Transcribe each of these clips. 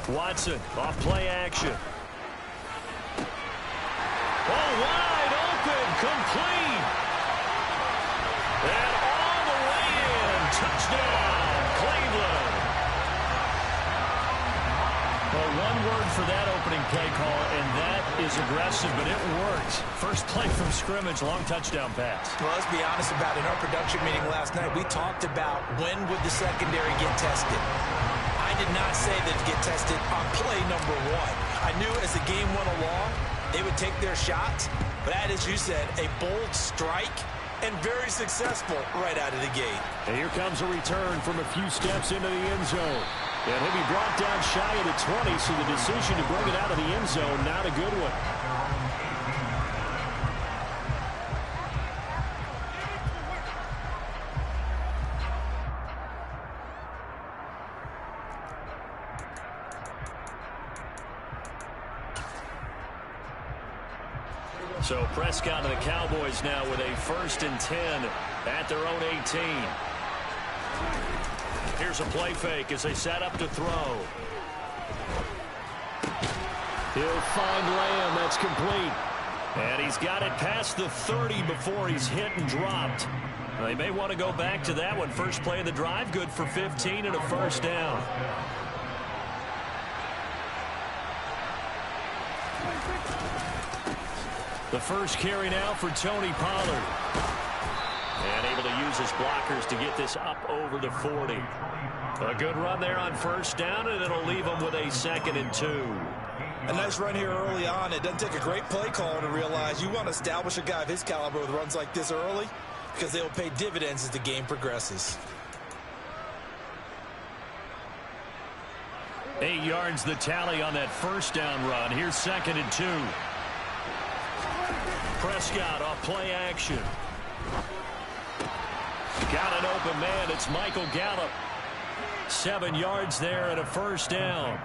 Watson, off play action. Oh, wide open, complete. And all the way in. Touchdown, Cleveland. Well, one word for that opening play call, and that is aggressive, but it worked. First play from scrimmage, long touchdown pass. Well, let's be honest about it. In our production meeting last night, we talked about when would the secondary get tested. I did not say they'd get tested on play number one. I knew as the game went along, they would take their shots. But that, as you said, a bold strike and very successful right out of the gate. And here comes a return from a few steps into the end zone. And he'll be brought down shy of the 20, so the decision to bring it out of the end zone, not a good one. So Prescott and the Cowboys now with a 1st and 10 at their own 18. Here's a play fake as they set up to throw. He'll find Lamb. That's complete. And he's got it past the 30 before he's hit and dropped. They may want to go back to that one. First play of the drive, good for 15 and a 1st down. The first carry now for Tony Pollard. And able to use his blockers to get this up over the 40. A good run there on 1st down, and it'll leave them with a 2nd and 2. A nice run here early on. It doesn't take a great play caller to realize you want to establish a guy of his caliber with runs like this early because they will pay dividends as the game progresses. 8 yards the tally on that 1st down run. Here's 2nd and 2. Prescott off play action. Got an open man. It's Michael Gallup. 7 yards there and a 1st down. A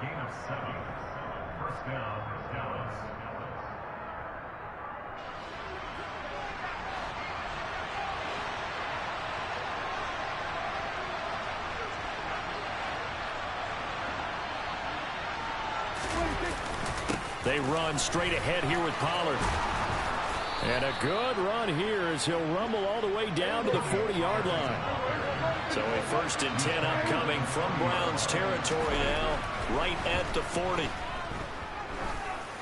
gain of 7. 1st down for Dallas. They run straight ahead here with Pollard. And a good run here as he'll rumble all the way down to the 40-yard line. So a 1st and 10 upcoming from Browns territory now, right at the 40.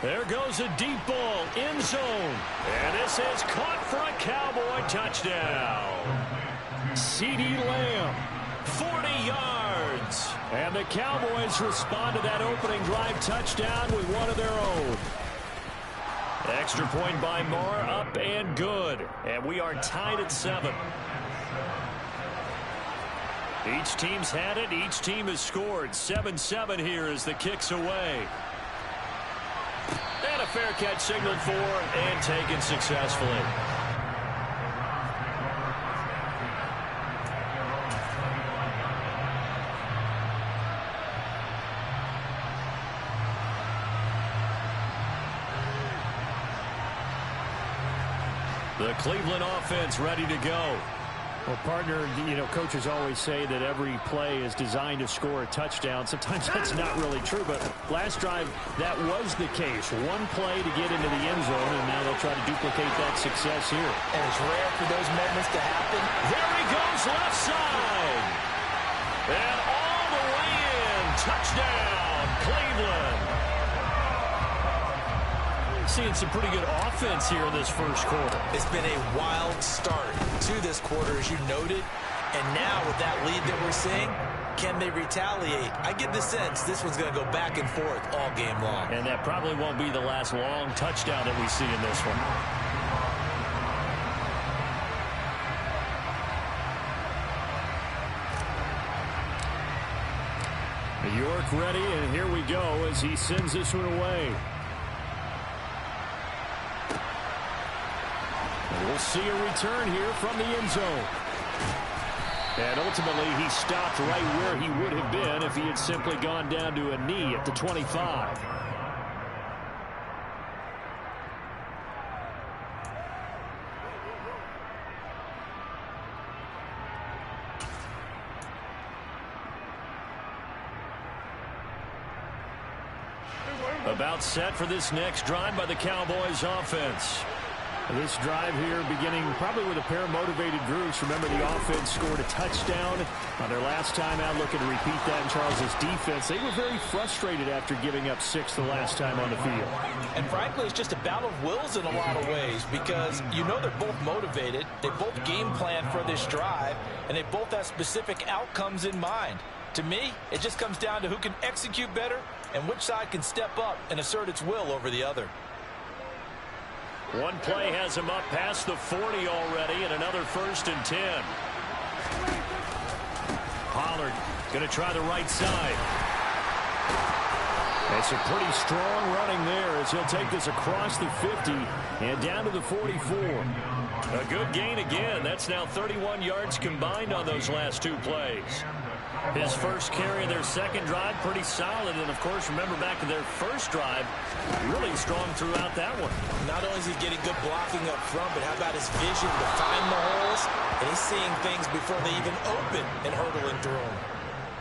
There goes a deep ball, end zone. And this is caught for a Cowboy touchdown. CeeDee Lamb, 40 yards. And the Cowboys respond to that opening drive touchdown with one of their own. Extra point by Moore, up and good. And we are tied at 7. Each team's had it. Each team has scored. 7-7 here as the kick's away. And a fair catch signaled for and taken successfully. The Cleveland offense ready to go. Well, partner, coaches always say that every play is designed to score a touchdown. Sometimes that's not really true, but last drive, that was the case. One play to get into the end zone, and now they'll try to duplicate that success here. And it's rare for those moments to happen. There he goes, left side. And all the way in. Touchdown, Cleveland. Seeing some pretty good offense here in this first quarter. It's been a wild start to this quarter, as you noted. And now with that lead that we're seeing, can they retaliate? I get the sense this one's going to go back and forth all game long. And that probably won't be the last long touchdown that we see in this one. York ready, and here we go as he sends this one away. We'll see a return here from the end zone. And ultimately, he stopped right where he would have been if he had simply gone down to a knee at the 25. About set for this next drive by the Cowboys offense. This drive here beginning probably with a pair of motivated groups. Remember, the offense scored a touchdown on their last time out, looking to repeat that in Charles's defense. They were very frustrated after giving up 6 the last time on the field. And frankly, it's just a battle of wills in a lot of ways, because you know they're both motivated. They both game plan for this drive, and they both have specific outcomes in mind. To me, it just comes down to who can execute better and which side can step up and assert its will over the other. One play has him up past the 40 already, and another 1st and 10. Pollard going to try the right side. It's a pretty strong running there as he'll take this across the 50 and down to the 44. A good gain again. That's now 31 yards combined on those last 2 plays. His first carry of their second drive, pretty solid. And, of course, remember back to their first drive, really strong throughout that one. Not only is he getting good blocking up front, but how about his vision to find the holes? And he's seeing things before they even open and hurdling through them.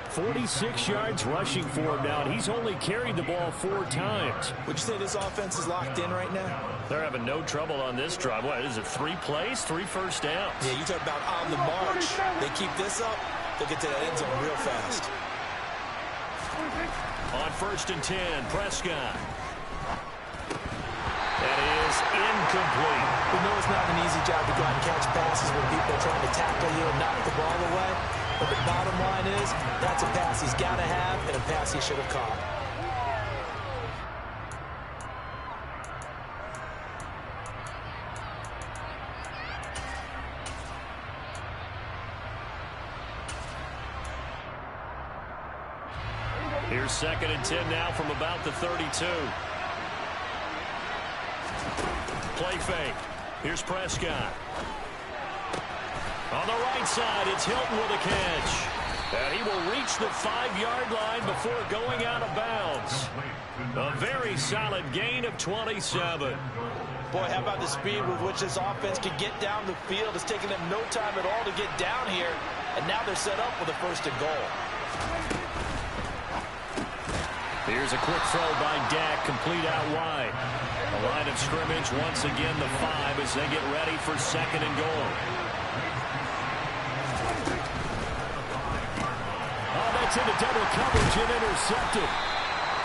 46 yards rushing for him now, and he's only carried the ball 4 times. Would you say this offense is locked in right now? They're having no trouble on this drive. What is it, 3 plays, 3 first downs? Yeah, you talk about on the march. They keep this up, they'll get to that end zone real fast. On 1st and 10, Prescott. That is incomplete. We know it's not an easy job to go out and catch passes when people are trying to tackle you and knock the ball away. But the bottom line is, that's a pass he's got to have and a pass he should have caught. Here's 2nd and 10 now from about the 32. Play fake. Here's Prescott. On the right side, it's Hilton with a catch. And he will reach the 5-yard line before going out of bounds. A very solid gain of 27. Boy, how about the speed with which this offense can get down the field? It's taken them no time at all to get down here. And now they're set up with a 1st and goal. Here's a quick throw by Dak, complete out wide. The line of scrimmage once again the 5 as they get ready for 2nd and goal. Oh, that's into double coverage and intercepted.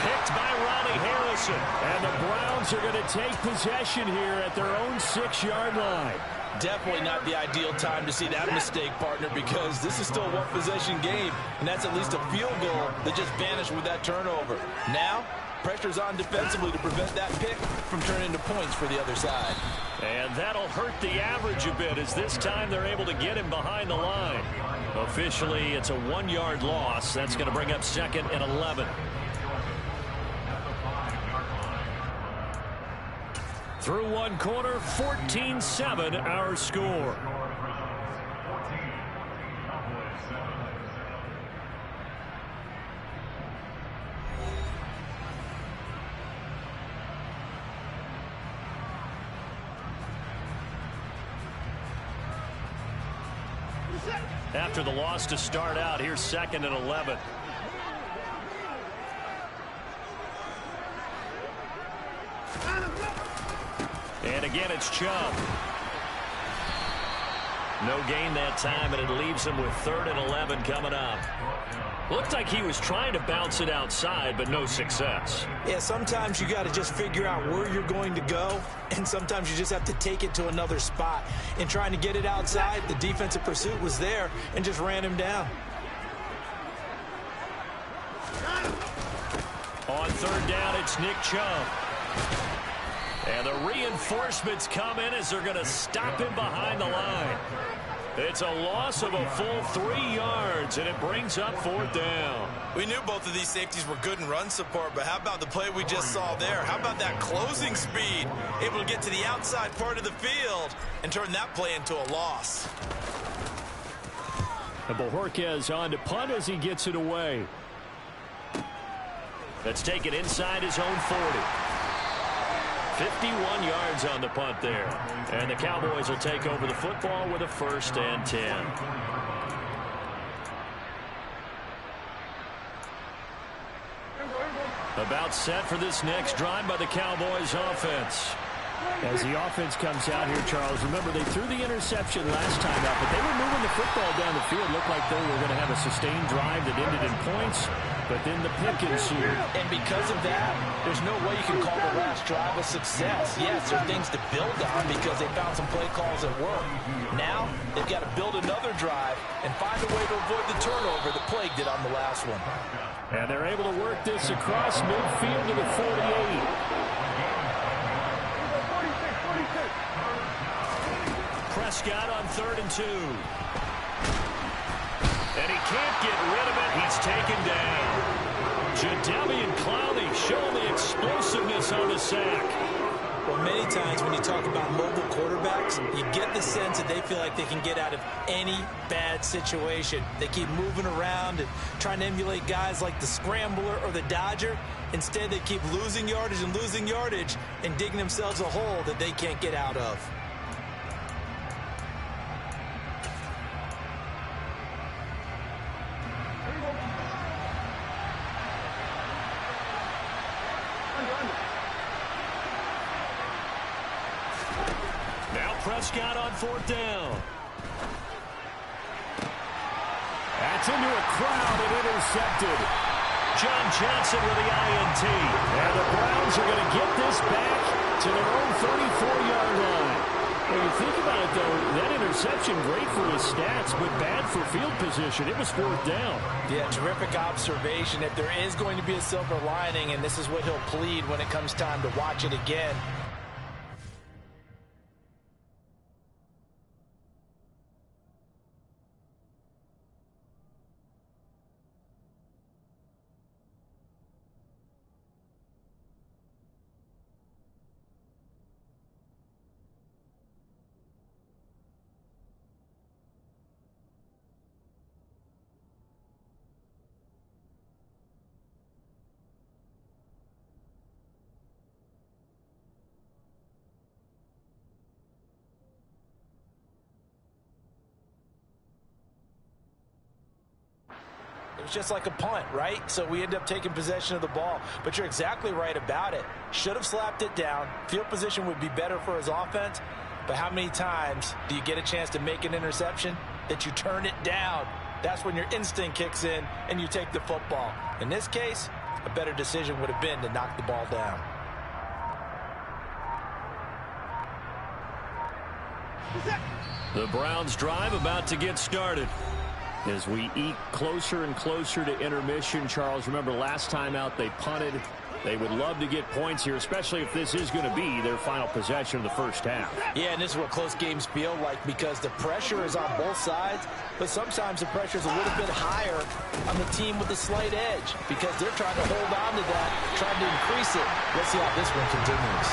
Picked by Ronnie Harrison. And the Browns are going to take possession here at their own 6-yard line. Definitely not the ideal time to see that mistake, partner, because this is still a one-possession game, and that's at least a field goal that just vanished with that turnover. Now, pressure's on defensively to prevent that pick from turning into points for the other side. And that'll hurt the average a bit as this time they're able to get him behind the line. Officially, it's a 1-yard loss. That's going to bring up 2nd and 11. Through one quarter, 14-7 our score. After the loss to start out, here's 2nd and 11. And again, it's Chubb. No gain that time, and it leaves him with 3rd and 11 coming up. Looked like he was trying to bounce it outside, but no success. Yeah, sometimes you got to just figure out where you're going to go, and sometimes you just have to take it to another spot. In trying to get it outside, the defensive pursuit was there and just ran him down. On 3rd down, it's Nick Chubb. And the reinforcements come in as they're going to stop him behind the line. It's a loss of a full 3 yards, and it brings up 4th down. We knew both of these safeties were good in run support, but how about the play we just saw there? How about that closing speed? Able to get to the outside part of the field and turn that play into a loss. And Bojorquez on to punt as he gets it away. Let's take it inside his own 40. 51 yards on the punt there. And the Cowboys will take over the football with a 1st and 10. About set for this next drive by the Cowboys offense. As the offense comes out here, Charles, remember they threw the interception last time out, but they were moving the football down the field. Looked like they were going to have a sustained drive that ended in points, but then the pick ensued. And because of that, there's no way you can call the last drive a success. Yes, there are things to build on because they found some play calls that work. Now, they've got to build another drive and find a way to avoid the turnover that plagued it on the last one. And they're able to work this across midfield to the 48. Prescott on 3rd and 2. And he can't get rid of it. He's taken down. Jadeveon Clowney showing the explosiveness on the sack. Well, many times when you talk about mobile quarterbacks, you get the sense that they feel like they can get out of any bad situation. They keep moving around and trying to emulate guys like the Scrambler or the Dodger. Instead, they keep losing yardage and digging themselves a hole that they can't get out of. Prescott on 4th down. That's into a crowd and intercepted. John Johnson with the INT. And the Browns are going to get this back to their own 34-yard line. When you think about it, though, that interception, great for his stats, but bad for field position. It was 4th down. Yeah, terrific observation. If there is going to be a silver lining, and this is what he'll plead when it comes time to watch it again, it was just like a punt, right? So we end up taking possession of the ball. But you're exactly right about it. Should have slapped it down. Field position would be better for his offense. But how many times do you get a chance to make an interception that you turn it down? That's when your instinct kicks in and you take the football. In this case, a better decision would have been to knock the ball down. The Browns drive about to get started. As we eke closer and closer to intermission, Charles, remember last time out they punted. They would love to get points here, especially if this is going to be their final possession of the first half. Yeah, and this is what close games feel like because the pressure is on both sides, but sometimes the pressure is a little bit higher on the team with the slight edge because they're trying to hold on to that, trying to increase it. Let's see how this one continues.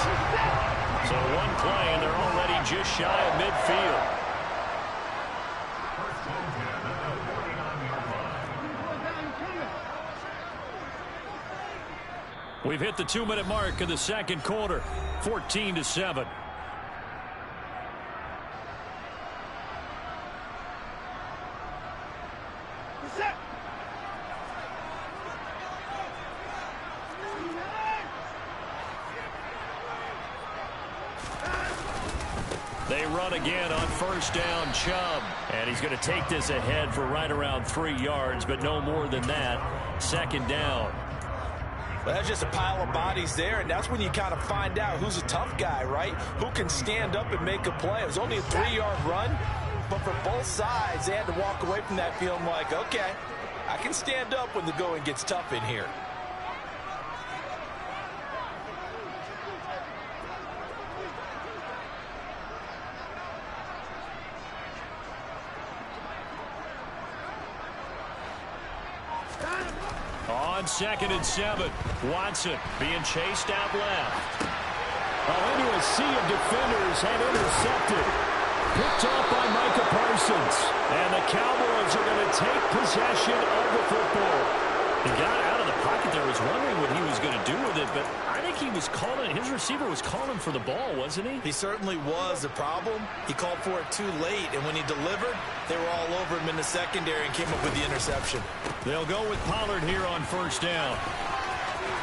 So one play, and they're already just shy of midfield. We've hit the 2-minute mark of the second quarter, 14-7. They run again on first down, Chubb. And he's going to take this ahead for right around 3 yards, but no more than that. Second down. Well, that's just a pile of bodies there, and that's when you kind of find out who's a tough guy, right? Who can stand up and make a play. It was only a 3-yard run, but for both sides, they had to walk away from that feeling like, okay, I can stand up when the going gets tough in here. on 2nd and 7. Watson being chased out left. Into a sea of defenders and intercepted. Picked off by Micah Parsons. And the Cowboys are going to take possession of the football. He got out of the pocket there. Was wondering what he was going to do with it, but I think he was calling, his receiver was calling for the ball, wasn't he? He certainly was. The problem, he called for it too late, and when he delivered, they were all over him in the secondary and came up with the interception. They'll go with Pollard here on 1st down.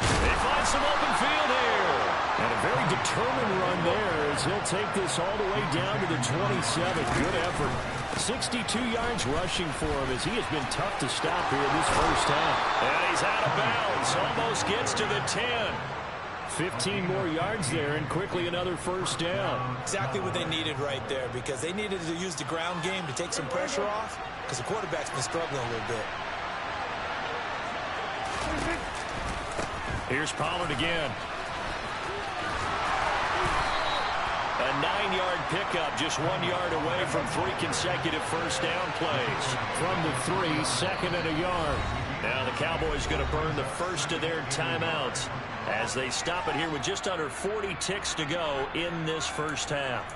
They find some open field here. And a very determined run there as he'll take this all the way down to the 27. Good effort. 62 yards rushing for him as he has been tough to stop here in this first half. And he's out of bounds. Almost gets to the 10. 15 more yards there and quickly another 1st down. Exactly what they needed right there because they needed to use the ground game to take some pressure off because the quarterback's been struggling a little bit. Here's Pollard again. A 9-yard pickup, just 1 yard away from 3 consecutive 1st down plays. From the 3, 2nd and a yard. Now the Cowboys going to burn the first of their timeouts as they stop it here with just under 40 ticks to go in this first half.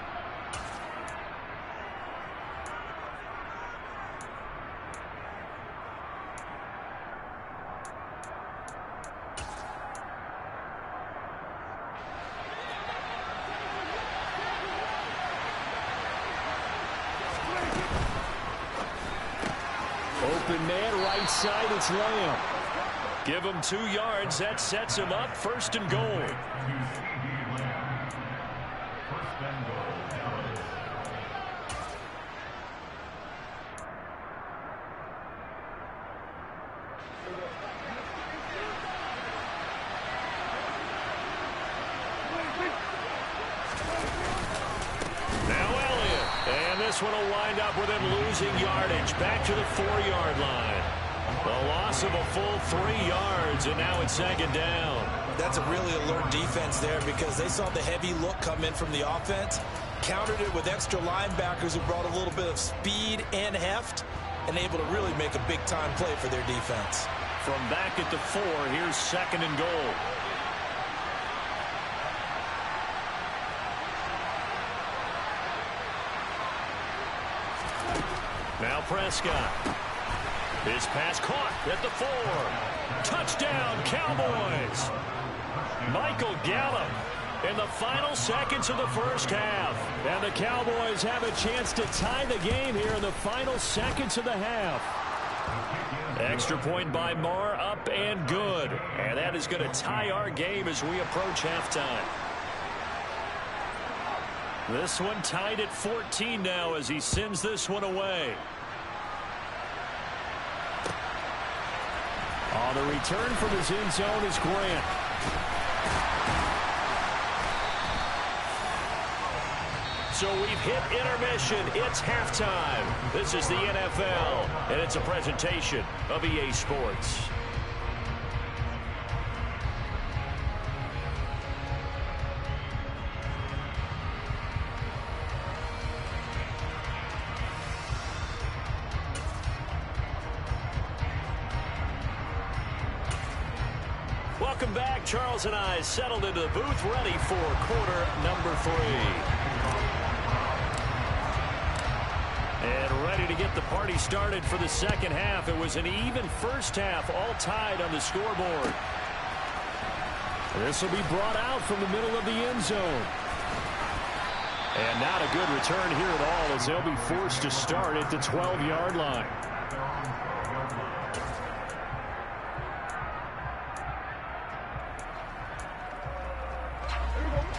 Open man, right side, it's Lamb. Give him 2 yards. That sets him up 1st and goal. This one will wind up with him losing yardage back to the 4-yard line. The loss of a full 3 yards, and now it's 2nd down. That's a really alert defense there because they saw the heavy look come in from the offense, countered it with extra linebackers who brought a little bit of speed and heft, and able to really make a big-time play for their defense. From back at the 4, here's 2nd and goal. Now Prescott. His pass caught at the 4. Touchdown, Cowboys. Michael Gallup in the final seconds of the first half. And the Cowboys have a chance to tie the game here in the final seconds of the half. Extra point by Marr, up and good. And that is going to tie our game as we approach halftime. This one tied at 14 now as he sends this one away. On the return from his end zone is Grant. So we've hit intermission. It's halftime. This is the NFL, and it's a presentation of EA Sports. Welcome back. Charles and I settled into the booth, ready for quarter number 3. And ready to get the party started for the second half. It was an even first half, all tied on the scoreboard. This will be brought out from the middle of the end zone. And not a good return here at all as they'll be forced to start at the 12-yard line.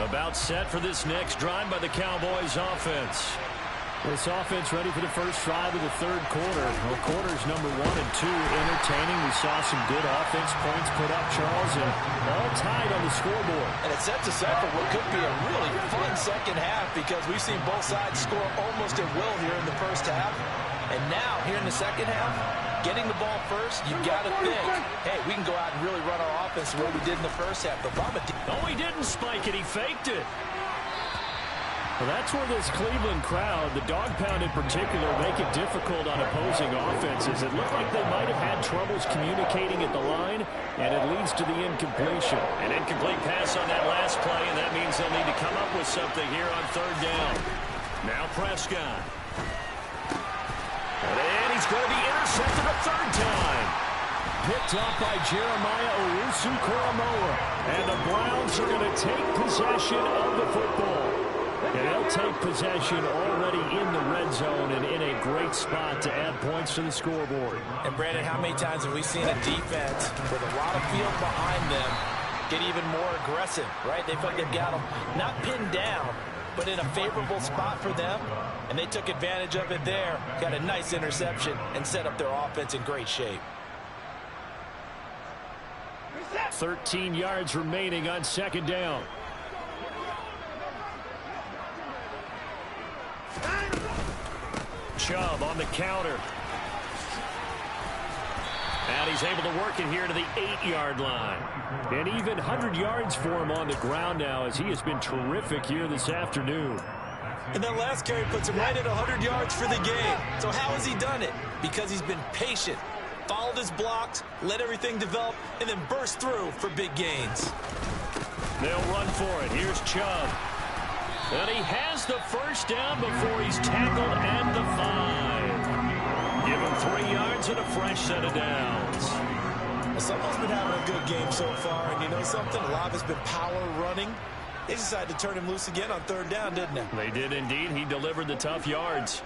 About set for this next drive by the Cowboys offense. This offense ready for the first drive of the third quarter. Well, quarters number 1 and 2 entertaining. We saw some good offense points put up, Charles, and all tied on the scoreboard. And it sets us up for what could be a really fun second half because we've seen both sides score almost at will here in the first half. And now, here in the second half, getting the ball first, you've got to think, hey, we can go out and really run our offense the way we did in the first half. But oh, he didn't spike it. He faked it. Well, that's where this Cleveland crowd, the dog pound in particular, make it difficult on opposing offenses. It looked like they might have had troubles communicating at the line, and it leads to the incompletion. An incomplete pass on that last play, and that means they'll need to come up with something here on third down. Now Prescott. And he's going to be intercepted a third time. Picked up by Jeremiah Owusu-Koramoah. And the Browns are going to take possession of the football. And they'll take possession already in the red zone and in a great spot to add points to the scoreboard. And, Brandon, how many times have we seen a defense with a lot of field behind them get even more aggressive, right? They feel like they've got them not pinned down, but in a favorable spot for them, and they took advantage of it there, got a nice interception, and set up their offense in great shape. 13 yards remaining on second down. Chubb on the counter. And he's able to work it here to the 8-yard line. And even 100 yards for him on the ground now, as he has been terrific here this afternoon. And that last carry puts him right at 100 yards for the game. So how has he done it? Because he's been patient, followed his blocks, let everything develop, and then burst through for big gains. They'll run for it. Here's Chubb. And he has the first down before he's tackled at the 5. Give him 3 yards and a fresh set of downs. Well, someone's been having a good game so far, and you know something? A lot has been power running. They decided to turn him loose again on third down, didn't they? They did indeed. He delivered the tough yards.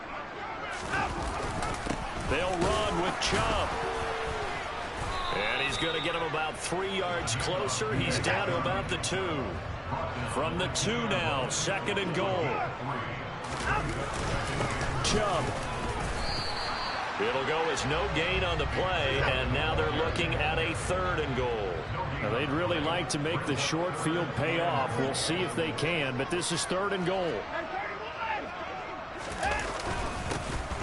They'll run with Chubb. And he's going to get him about 3 yards closer. He's down to about the 2. From the 2 now, second and goal. Chubb. It'll go as no gain on the play, and now they're looking at a third and goal. Now, they'd really like to make the short field pay off. We'll see if they can, but this is third and goal.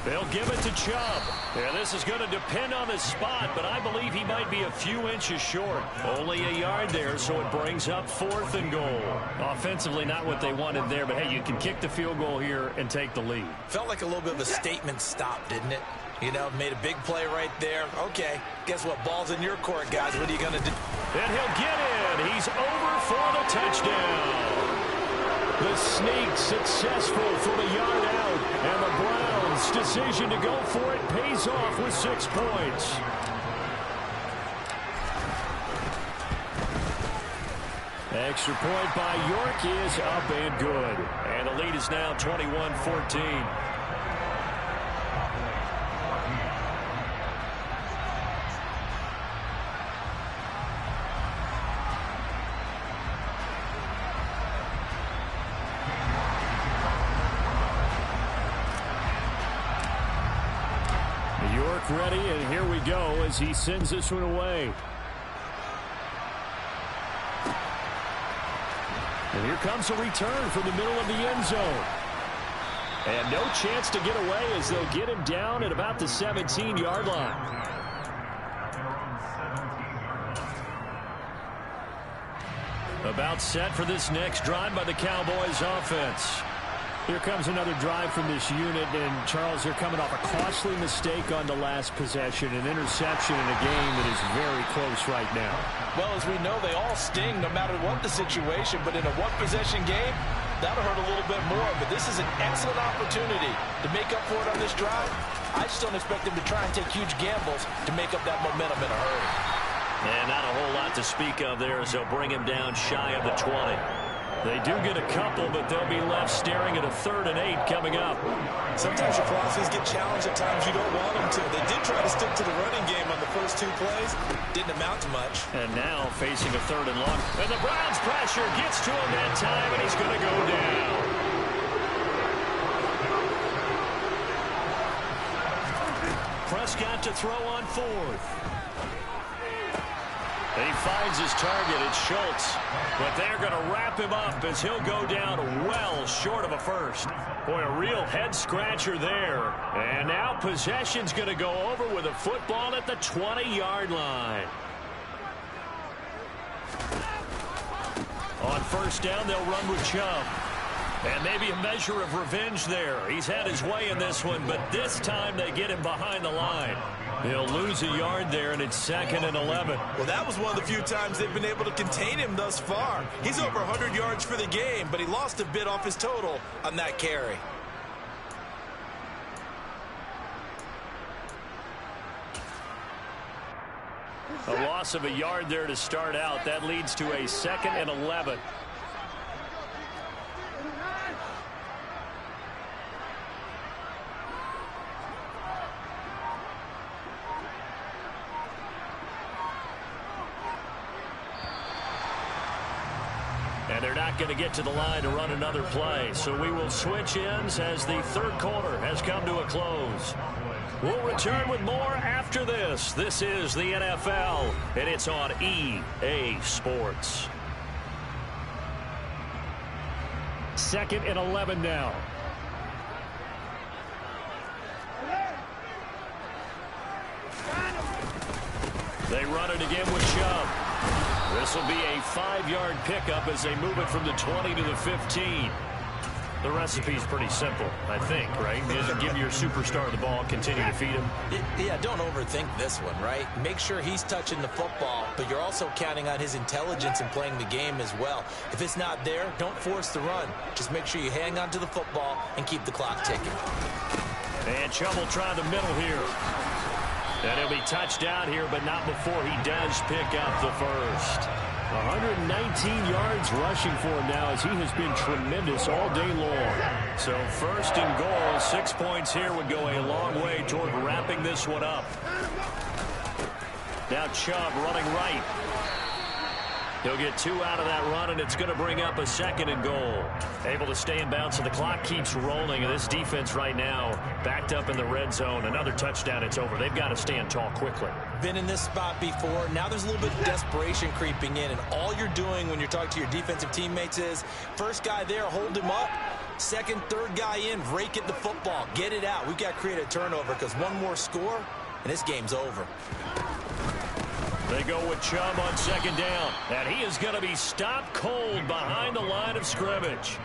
They'll give it to Chubb. Yeah, this is going to depend on the spot, but I believe he might be a few inches short. Only a yard there, so it brings up fourth and goal. Offensively, not what they wanted there, but hey, you can kick the field goal here and take the lead. Felt like a little bit of a statement stop, didn't it? You know, made a big play right there. Okay, guess what? Ball's in your court, guys. What are you going to do? And he'll get in. He's over for the touchdown. The sneak successful from a yard out, and the Browns' decision to go for it pays off with 6 points. Extra point by York is up and good. And the lead is now 21-14. York ready, and here we go as he sends this one away. And here comes a return from the middle of the end zone. And no chance to get away as they'll get him down at about the 17-yard line. About set for this next drive by the Cowboys offense. Here comes another drive from this unit, and Charles, they're coming off a costly mistake on the last possession, an interception in a game that is very close right now. Well, as we know, they all sting no matter what the situation, but in a one-possession game, that'll hurt a little bit more, but this is an excellent opportunity to make up for it on this drive. I just don't expect them to try and take huge gambles to make up that momentum in a hurry. And not a whole lot to speak of there as they'll bring him down shy of the 20. They do get a couple, but they'll be left staring at a 3rd and 8 coming up. Sometimes your philosophies get challenged at times you don't want them to. They did try to stick to the running game on the first 2 plays. Didn't amount to much. And now facing a 3rd and long. And the Browns pressure gets to him that time, and he's going to go down. Prescott to throw on 4th. And he finds his target. It's Schultz. But they're going to wrap him up as he'll go down well short of a first. Boy, a real head-scratcher there. And now possession's going to go over with a football at the 20-yard line. On first down, they'll run with Chubb. And maybe a measure of revenge there. He's had his way in this one, but this time they get him behind the line. He'll lose a yard there, and it's 2nd and 11. Well, that was one of the few times they've been able to contain him thus far. He's over 100 yards for the game, but he lost a bit off his total on that carry. A loss of a yard there to start out. That leads to a 2nd and 11. And they're not going to get to the line to run another play. So we will switch ends as the third quarter has come to a close. We'll return with more after this. This is the NFL, and it's on EA Sports. 2nd and 11 now. They run it again with Chubb. This will be a 5-yard pickup as they move it from the 20 to the 15. The recipe's pretty simple, I think, right? Just give your superstar the ball, continue to feed him. Yeah, don't overthink this one, right? Make sure he's touching the football, but you're also counting on his intelligence in playing the game as well. If it's not there, don't force the run. Just make sure you hang on to the football and keep the clock ticking. And Chubb will try the middle here. And he'll be touched out here, but not before he does pick up the first. 119 yards rushing for him now as he has been tremendous all day long. So 1st and goal, 6 points here would go a long way toward wrapping this one up. Now Chubb running right. He'll get 2 out of that run, and it's going to bring up a 2nd and goal. Able to stay in bounds, so the clock keeps rolling. And this defense right now backed up in the red zone. Another touchdown, it's over. They've got to stand tall quickly. Been in this spot before. Now there's a little bit of desperation creeping in, and all you're doing when you're talking to your defensive teammates is first guy there, hold him up. Second, third guy in, rake at the football. Get it out. We've got to create a turnover because one more score, and this game's over. They go with Chubb on 2nd down. And he is going to be stopped cold behind the line of scrimmage.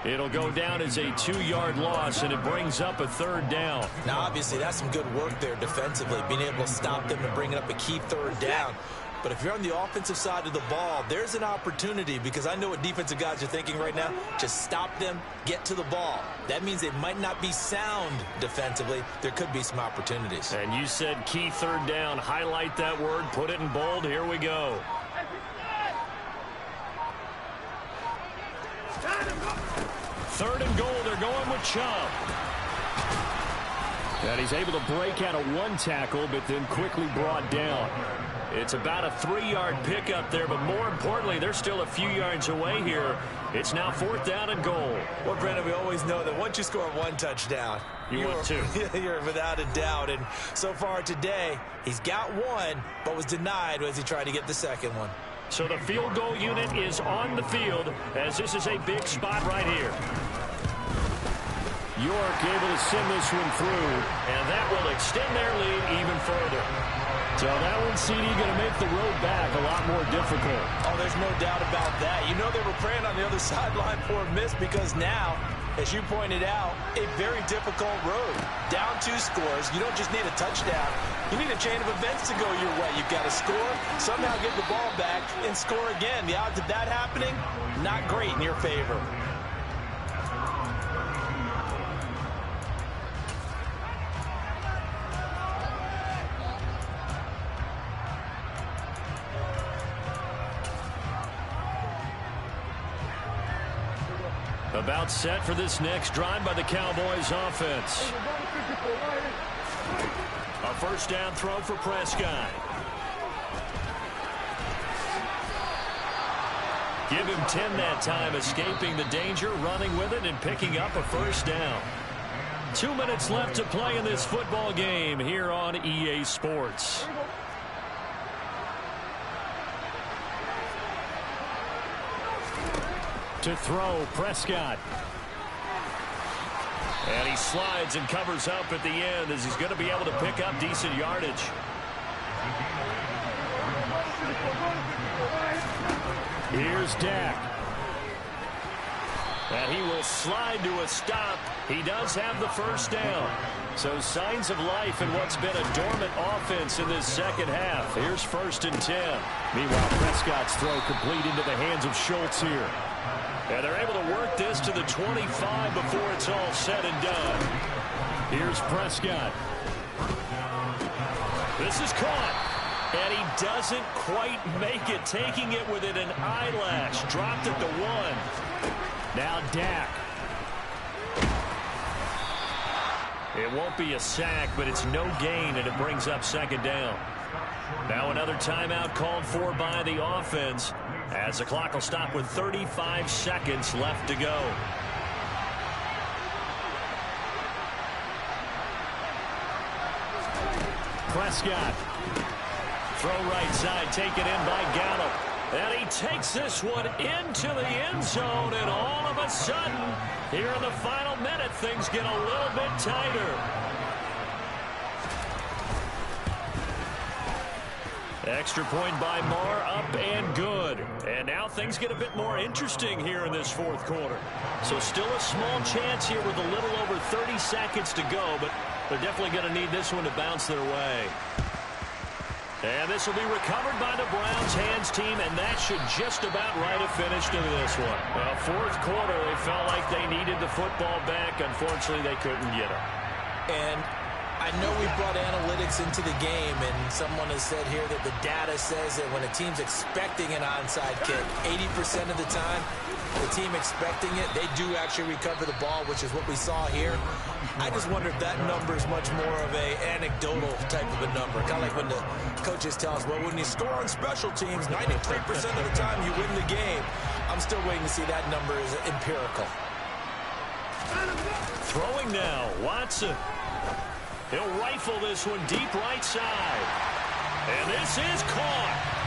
It'll go down as a 2-yard loss, and it brings up a 3rd down. Now, obviously, that's some good work there defensively, being able to stop them and bringing up a key 3rd down. But if you're on the offensive side of the ball, there's an opportunity because I know what defensive guys are thinking right now. Just stop them, get to the ball. That means they might not be sound defensively. There could be some opportunities. And you said key 3rd down. Highlight that word. Put it in bold. Here we go. Third and goal. They're going with Chubb. And he's able to break out of one tackle, but then quickly brought down. It's about a 3-yard pickup there, but more importantly, they're still a few yards away here. It's now 4th down and goal. Well, Brandon, we always know that once you score 1 touchdown, you're 2. You're without a doubt. And so far today, he's got 1, but was denied as he tried to get the 2nd one. So the field goal unit is on the field as this is a big spot right here. York able to send this one through, and that will extend their lead even further. So that one, CD, going to make the road back a lot more difficult. Oh, there's no doubt about that. You know they were praying on the other sideline for a miss because now, as you pointed out, a very difficult road. Down 2 scores. You don't just need a touchdown. You need a chain of events to go your way. You've got to score, somehow get the ball back, and score again. The odds of that happening, not great in your favor. About set for this next drive by the Cowboys offense. A 1st down throw for Prescott. Give him 10 that time, escaping the danger, running with it, and picking up a 1st down. 2 minutes left to play in this football game here on EA Sports. To throw, Prescott. And he slides and covers up at the end as he's going to be able to pick up decent yardage. Here's Dak. And he will slide to a stop. He does have the first down. So signs of life in what's been a dormant offense in this second half. Here's 1st and 10. Meanwhile, Prescott's throw complete into the hands of Schultz here. And they're able to work this to the 25 before it's all said and done. Here's Prescott. This is caught. And he doesn't quite make it, taking it within an eyelash. Dropped at the 1. Now Dak. It won't be a sack, but it's no gain, and it brings up 2nd down. Now another timeout called for by the offense, as the clock will stop with 35 seconds left to go. Prescott. Throw right side, taken in by Gallup. And he takes this one into the end zone, and all of a sudden, here in the final minute, things get a little bit tighter. Extra point by Marr, up and good. And now things get a bit more interesting here in this 4th quarter. So still a small chance here with a little over 30 seconds to go, but they're definitely going to need this one to bounce their way. And this will be recovered by the Browns hands team, and that should just about write a finish to this one. Well, 4th quarter, they felt like they needed the football back. Unfortunately, they couldn't get it. And I know we brought analytics into the game, and someone has said here that the data says that when a team's expecting an onside kick, 80% of the time, the team expecting it, they do actually recover the ball, which is what we saw here. I just wonder if that number is much more of a anecdotal type of a number. Kind of like when the coaches tell us, well, when you score on special teams, 93% of the time you win the game. I'm still waiting to see that number is empirical. Throwing now, Watson. He'll rifle this one deep right side. And this is caught.